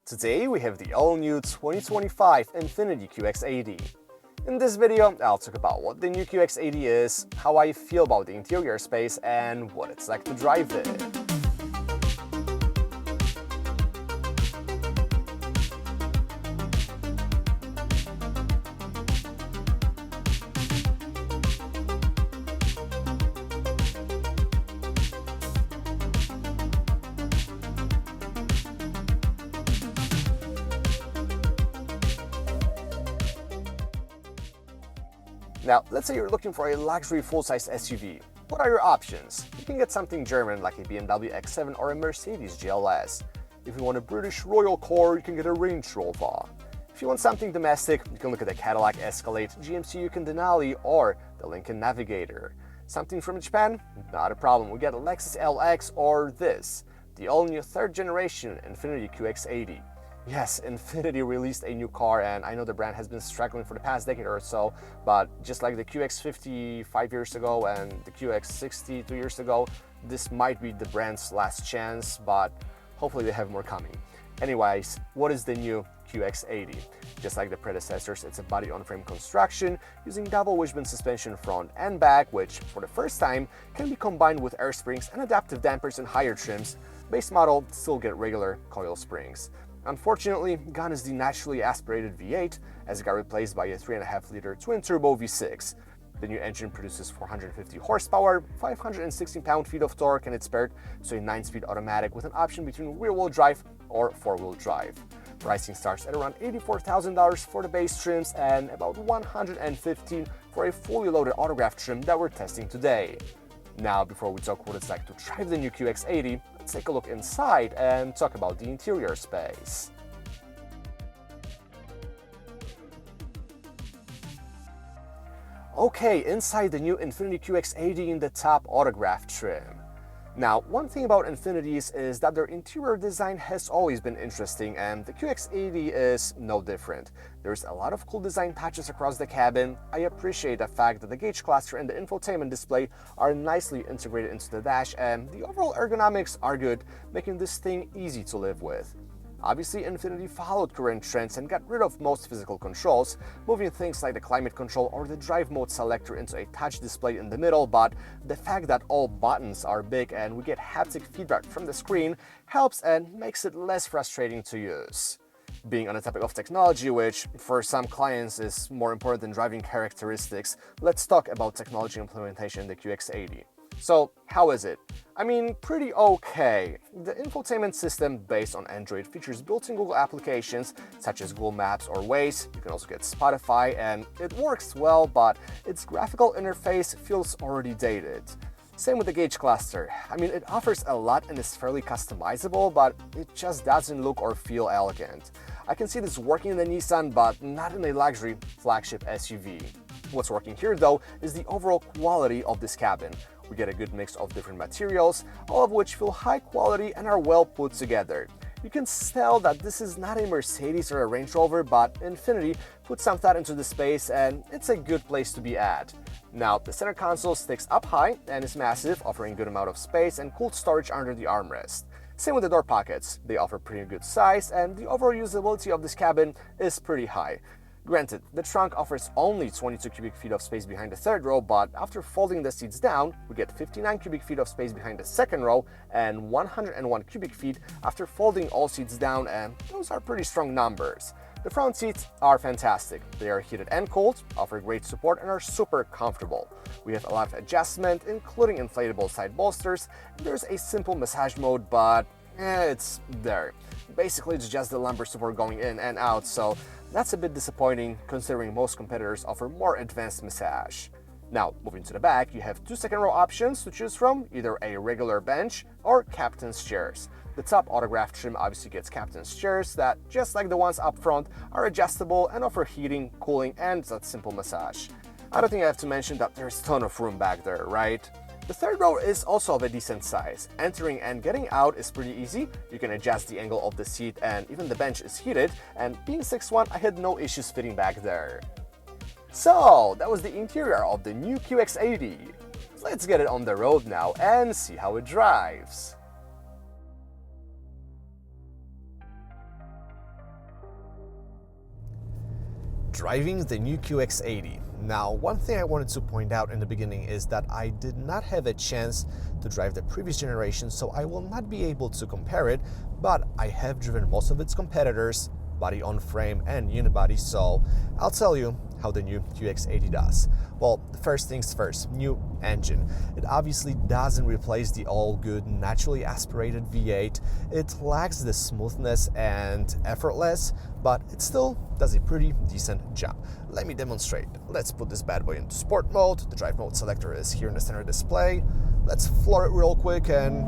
Today we have the all-new 2025 Infiniti QX80. In this video, I'll talk about what the new QX80 is, how I feel about the interior space, and what it's like to drive it. Now, let's say you're looking for a luxury full-size SUV. What are your options? You can get something German like a BMW X7 or a Mercedes GLS. If you want a British royal car, you can get a Range Rover. If you want something domestic, you can look at the Cadillac Escalade, GMC Yukon Denali, or the Lincoln Navigator. Something from Japan? Not a problem. We get a Lexus LX or this, the all-new third-generation Infiniti QX80. Yes, Infiniti released a new car, and I know the brand has been struggling for the past decade or so, but just like the QX50 5 years ago and the QX60 2 years ago, this might be the brand's last chance, but hopefully they have more coming. Anyways, what is the new QX80? Just like the predecessors, it's a body-on-frame construction using double-wishbone suspension front and back, which for the first time can be combined with air springs and adaptive dampers in higher trims. Base model still get regular coil springs. Unfortunately, gone is the naturally aspirated V8, as it got replaced by a 3.5-liter twin-turbo V6. The new engine produces 450 horsepower, 516 pound-feet of torque, and it's paired to a 9-speed automatic with an option between rear-wheel drive or four-wheel drive. Pricing starts at around $84,000 for the base trims and about $115,000 for a fully loaded autograph trim that we're testing today. Now, before we talk what it's like to drive the new QX80, let's take a look inside and talk about the interior space. Okay, inside the new Infiniti QX80 in the top autograph trim. Now, one thing about Infinitis is that their interior design has always been interesting, and the QX80 is no different. There's a lot of cool design touches across the cabin. I appreciate the fact that the gauge cluster and the infotainment display are nicely integrated into the dash, and the overall ergonomics are good, making this thing easy to live with. Obviously, Infiniti followed current trends and got rid of most physical controls, moving things like the climate control or the drive mode selector into a touch display in the middle, but the fact that all buttons are big and we get haptic feedback from the screen helps and makes it less frustrating to use. Being on the topic of technology, which for some clients is more important than driving characteristics, let's talk about technology implementation in the QX80. So, how is it? I mean, pretty okay. The infotainment system based on Android features built-in Google applications such as Google Maps or Waze. You can also get Spotify, and it works well, but its graphical interface feels already dated. Same with the gauge cluster. I mean, it offers a lot and is fairly customizable, but it just doesn't look or feel elegant. I can see this working in the Nissan, but not in a luxury flagship SUV. What's working here, though, is the overall quality of this cabin. We get a good mix of different materials, all of which feel high quality and are well put together. You can tell that this is not a Mercedes or a Range Rover, but Infiniti put some thought into the space, and it's a good place to be at. Now, the center console sticks up high and is massive, offering a good amount of space and cool storage under the armrest. Same with the door pockets. They offer pretty good size, and the overall usability of this cabin is pretty high. Granted, the trunk offers only 22 cubic feet of space behind the third row, but after folding the seats down, we get 59 cubic feet of space behind the second row and 101 cubic feet after folding all seats down, and those are pretty strong numbers. The front seats are fantastic. They are heated and cooled, offer great support, and are super comfortable. We have a lot of adjustment, including inflatable side bolsters, and there's a simple massage mode, but it's there. Basically, it's just the lumbar support going in and out, so that's a bit disappointing considering most competitors offer more advanced massage. Now, moving to the back, you have two second row options to choose from, either a regular bench or captain's chairs. The top autograph trim obviously gets captain's chairs that, just like the ones up front, are adjustable and offer heating, cooling, and that simple massage. I don't think I have to mention that there's a ton of room back there, right? The third row is also of a decent size. Entering and getting out is pretty easy. You can adjust the angle of the seat, and even the bench is heated, and being 6'1", I had no issues fitting back there. So, that was the interior of the new QX80. Let's get it on the road now and see how it drives. driving the new QX80. Now, one thing I wanted to point out in the beginning is that I did not have a chance to drive the previous generation, so I will not be able to compare it, but I have driven most of its competitors, body on frame and unibody, so I'll tell you how the new QX80 does. Well, first things first, new engine. It obviously doesn't replace the all-good naturally aspirated V8. It lacks the smoothness and effortless, but it still does a pretty decent job. Let me demonstrate. Let's put this bad boy into sport mode. The drive mode selector is here in the center display. Let's floor it real quick, and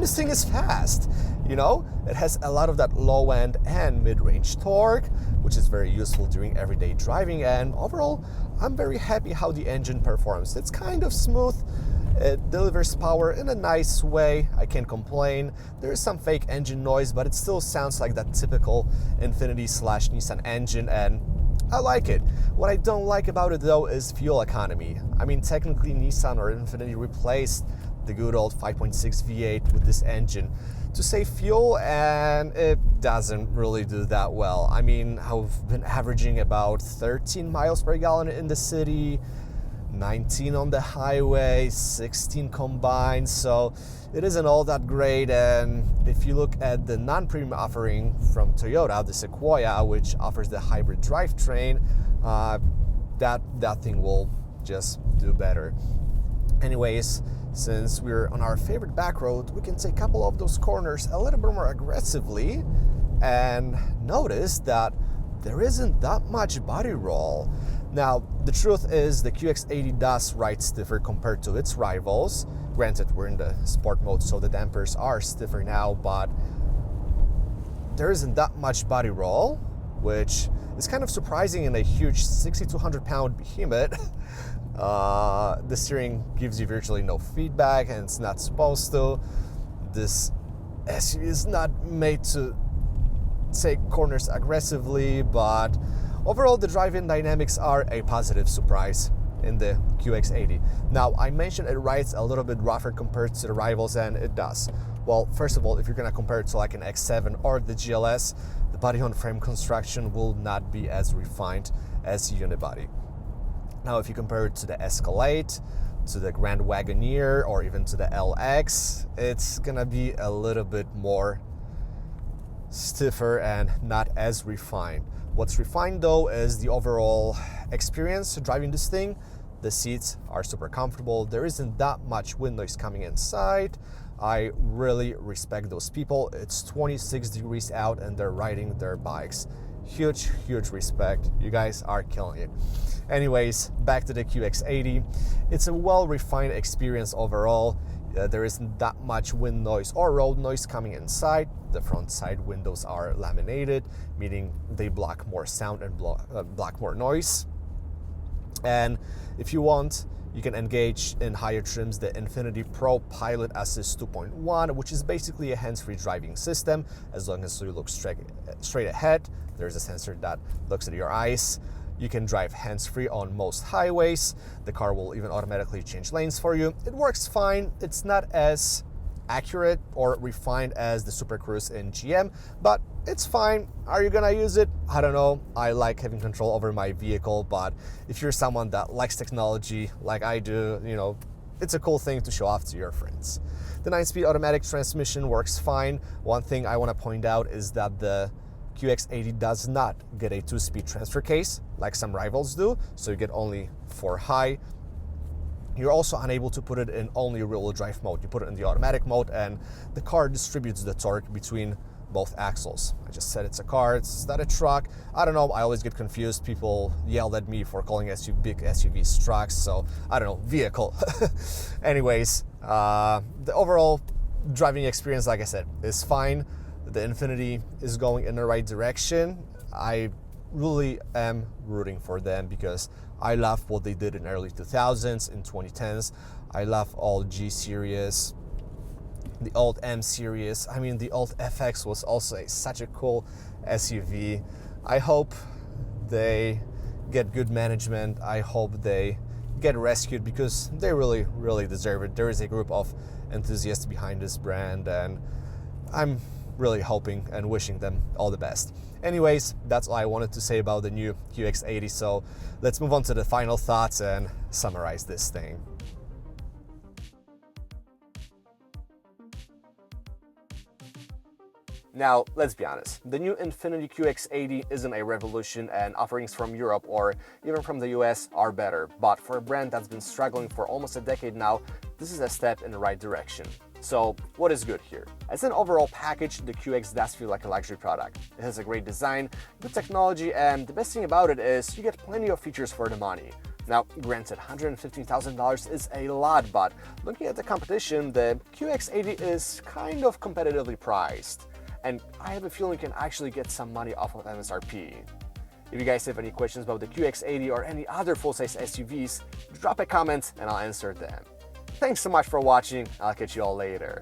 this thing is fast. You know, it has a lot of that low end and mid-range torque, which is very useful during everyday driving, and overall, I'm very happy how the engine performs. It's kind of smooth, it delivers power in a nice way, I can't complain. There is some fake engine noise, but it still sounds like that typical Infiniti/Nissan engine, and I like it. What I don't like about it though is fuel economy. I mean, technically Nissan or Infiniti replaced the good old 5.6 V8 with this engine to save fuel, and it doesn't really do that well. I mean, I've been averaging about 13 miles per gallon in the city, 19 on the highway, 16 combined, so it isn't all that great. And if you look at the non-premium offering from Toyota, the Sequoia, which offers the hybrid drivetrain, that thing will just do better. Anyways, since we're on our favorite back road, we can take a couple of those corners a little bit more aggressively and notice that there isn't that much body roll. Now, the truth is the QX80 does ride stiffer compared to its rivals. Granted, we're in the sport mode, so the dampers are stiffer now, but there isn't that much body roll, which is kind of surprising in a huge 6,200 pound behemoth. The steering gives you virtually no feedback, and it's not supposed to. This SUV is not made to take corners aggressively, but overall the driving dynamics are a positive surprise in the QX80. Now, I mentioned it rides a little bit rougher compared to the rivals, and it does. Well, first of all, if you're gonna compare it to like an X7 or the GLS, the body on frame construction will not be as refined as unibody. Now, if you compare it to the Escalade, to the Grand Wagoneer, or even to the LX, it's gonna be a little bit more stiffer and not as refined. What's refined though is the overall experience driving this thing. The seats are super comfortable. There isn't that much wind noise coming inside. I really respect those people. It's 26 degrees out and they're riding their bikes. Huge respect. You guys are killing it. Anyways, back to the QX80. It's a well-refined experience overall. There isn't that much wind noise or road noise coming inside. The front side windows are laminated, meaning they block more sound and block more noise. And if you want, you can engage in higher trims the Infiniti Pro Pilot Assist 2.1, which is basically a hands-free driving system. As long as you look straight ahead, there's a sensor that looks at your eyes. You can drive hands-free on most highways. The car will even automatically change lanes for you. It works fine. It's not as accurate or refined as the Super Cruise in GM, but it's fine. Are you gonna use it? I don't know. I like having control over my vehicle, but if you're someone that likes technology like I do, you know, it's a cool thing to show off to your friends. The 9-speed automatic transmission works fine. One thing I want to point out is that the QX80 does not get a 2-speed transfer case like some rivals do, so you get only 4 high. You're also unable to put it in only rear-wheel drive mode. You put it in the automatic mode and the car distributes the torque between both axles. I just said it's a car, it's not a truck. I don't know, I always get confused. People yelled at me for calling big SUVs trucks, so I don't know, vehicle. Anyways, the overall driving experience, like I said, is fine. The Infiniti is going in the right direction. I really am rooting for them because I love what they did in early 2000s, in 2010s. I love all G series, the old M series. I mean, the old FX was also such a cool SUV. I hope they get good management. I hope they get rescued because they really deserve it. There is a group of enthusiasts behind this brand, and I'm really hoping and wishing them all the best. Anyways, that's all I wanted to say about the new QX80, so let's move on to the final thoughts and summarize this thing. Now, let's be honest, the new Infiniti QX80 isn't a revolution, and offerings from Europe or even from the US are better, but for a brand that's been struggling for almost a decade now, this is a step in the right direction. So, what is good here? As an overall package, the QX does feel like a luxury product. It has a great design, good technology, and the best thing about it is you get plenty of features for the money. Now, granted, $115,000 is a lot, but looking at the competition, the QX80 is kind of competitively priced. And I have a feeling you can actually get some money off of MSRP. If you guys have any questions about the QX80 or any other full-size SUVs, drop a comment and I'll answer them. Thanks so much for watching. I'll catch you all later.